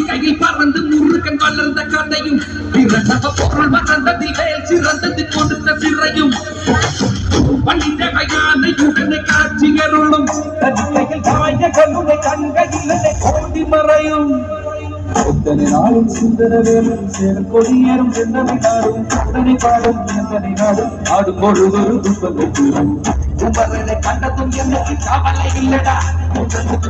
கையில் பறந்து முருகன் வளர்ந்த கதையும் பொருள் மறந்ததில் வேல் சிறந்தது கொடுத்த சிறையும் பண்டித கையானையுடனே காட்சியருளும் கையில் தாய கண்ணுனை கண்கையில் கோடி மறையும் எத்தனை நாளும் சுந்தர வேலும் சேரும் கொடியேறும் எந்தனை நாடும் உடனே பாடும் எந்தனை நாடும் ஆடும் பொழுதொரு துன்பம் கும்பரனை கண்டதும் எனக்கு கவலை இல்லடா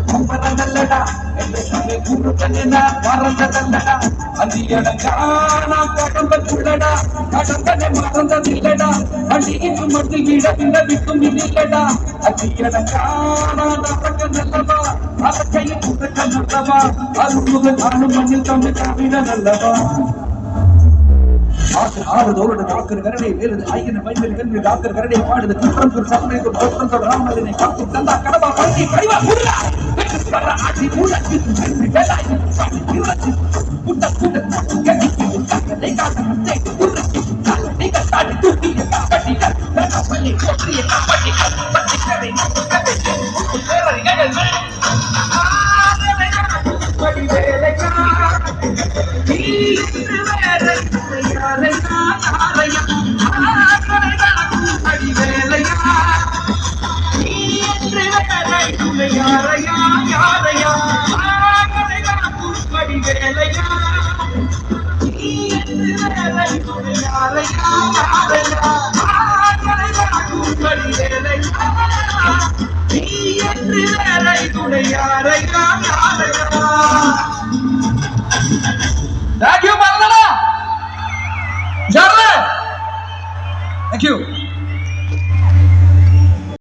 கும்பரன் அல்லடா என்று குருக்கண்ணா மறந்ததல்லடா அந்த இடங்கானா கடம்பக்குள்ளடா கடம்பனை மறந்ததில்லடா அடியின் மட்டில் விட விட்டும் இல்லடா அந்த இடங்கானா நடக்க நல்லவா அதற்கையில் குறுக்க நல்லவா அருள்முகன் ஆணும் மண்ணில் தமிழ் தமிழ நல்லவா ஆறுதோடு டாக்டர் கரடை வேறு ஐயன பைபிள் கல்வி டாக்டர் கரடை பாடுது குற்றந்தூர் சமயத்தோடு தோற்றத்தோடு ராமலினை காக்கும் தந்தா கடவா பள்ளி கடிவா முருகா ஆட்சி மூலத்தி வேலாய் சாமி இருளத்தி புட்ட புட்ட கட்டி கட்டை காட்டை உருக்கி கட்டை கட்டாடி தூக்கி கட்டி கட்ட பள்ளி போற்றிய கட்டி கட்டி கரை கட்டி வேற எங்கள் படி வேலைக்கா Thank you.